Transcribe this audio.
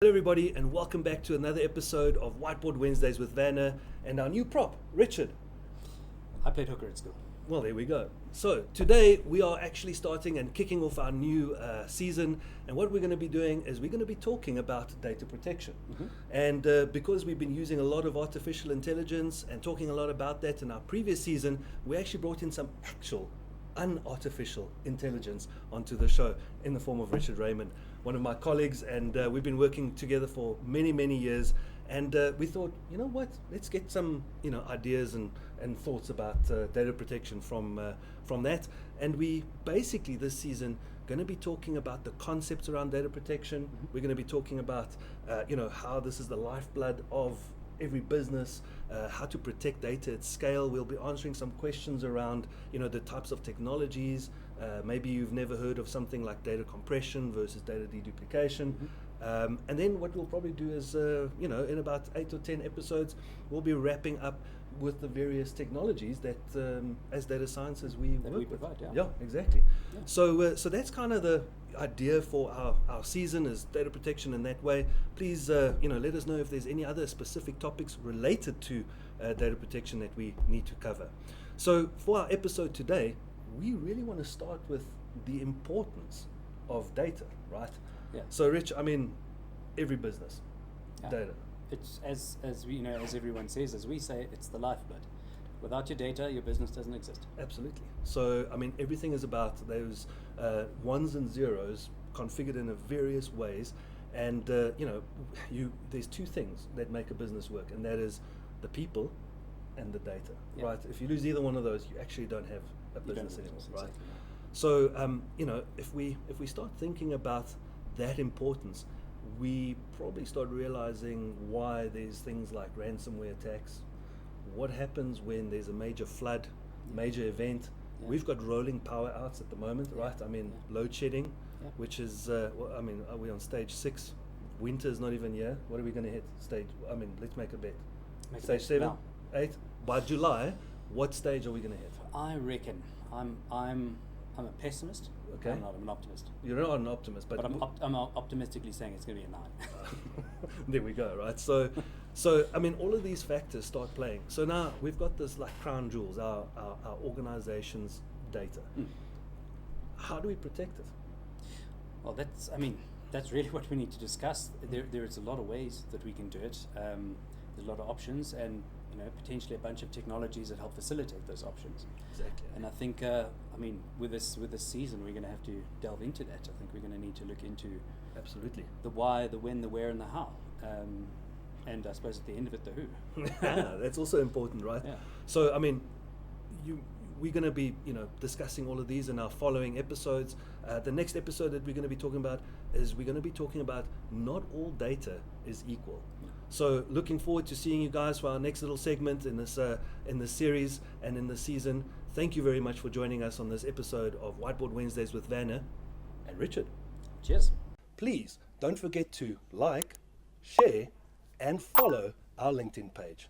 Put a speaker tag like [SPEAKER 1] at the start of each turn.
[SPEAKER 1] Hello everybody and welcome back to another episode of Whiteboard Wednesdays with Werner and our new prop, Richard.
[SPEAKER 2] I played hooker at school.
[SPEAKER 1] Well, there we go. So today we are actually starting and kicking off our new season, and what we're going to be doing is we're going to be talking about data protection. And because we've been using a lot of artificial intelligence and talking a lot about that in our previous season, we actually brought in some actual unartificial intelligence onto the show in the form of Richard Raymond, one of my colleagues, and we've been working together for many years, and we thought, you know what, let's get some ideas and thoughts about data protection from that. And we basically this season going to be talking about the concepts around data protection. We're going to be talking about how this is the lifeblood of every business, how to protect data at scale. We'll be answering some questions around the types of technologies. Maybe you've never heard of something like data compression versus data deduplication. And then what we'll probably do is in about 8 or 10 episodes we'll be wrapping up with the various technologies that as data scientists we
[SPEAKER 2] provide.
[SPEAKER 1] Yeah, exactly.
[SPEAKER 2] Yeah.
[SPEAKER 1] So that's kind of the idea for our season, is data protection in that way. Please let us know if there's any other specific topics related to data protection that we need to cover. So for our episode today, we really want to start with the importance of data, right?
[SPEAKER 2] Yeah.
[SPEAKER 1] So Rich, I mean, every business, data.
[SPEAKER 2] It's as we as everyone says, as we say, it's the lifeblood. Without your data, your business doesn't exist.
[SPEAKER 1] Absolutely. So, I mean, everything is about those ones and zeros configured in various ways. And, there's two things that make a business work, and that is the people and the data, right? If you lose either one of those, you actually don't have a business anymore, right?
[SPEAKER 2] Exactly.
[SPEAKER 1] So, if we start thinking about that importance, we probably start realizing why there's things like ransomware attacks. What happens when there's a major flood, major event? We've got rolling power outs at the moment, right? I mean, load shedding, which is, are we on stage 6? Winter is not even here. What are we going to hit? Let's make a bet. Stage 7, 8. By July, what stage are we going to hit?
[SPEAKER 2] I reckon I'm a pessimist.
[SPEAKER 1] Okay.
[SPEAKER 2] I'm not an optimist.
[SPEAKER 1] You're not an optimist, but
[SPEAKER 2] I'm optimistically saying it's going to be a 9.
[SPEAKER 1] There we go, right? So I mean, all of these factors start playing. So now we've got this like crown jewels, our organization's data. How do we protect it?
[SPEAKER 2] Well, that's really what we need to discuss. There is a lot of ways that we can do it. There's a lot of options, and potentially a bunch of technologies that help facilitate those options.
[SPEAKER 1] Exactly.
[SPEAKER 2] And I think, with this season, we're going to have to delve into that. I think we're going to need to look into
[SPEAKER 1] absolutely
[SPEAKER 2] the why, the when, the where, and the how. And I suppose at the end of it, the who.
[SPEAKER 1] That's also important, right?
[SPEAKER 2] Yeah.
[SPEAKER 1] So, I mean, we're going to be, discussing all of these in our following episodes. The next episode that we're going to be talking about is we're going to be talking about not all data is equal. So, looking forward to seeing you guys for our next little segment in this series and in this season. Thank you very much for joining us on this episode of Whiteboard Wednesdays with Werner and Richard.
[SPEAKER 2] Cheers.
[SPEAKER 1] Please don't forget to like, share, and follow our LinkedIn page.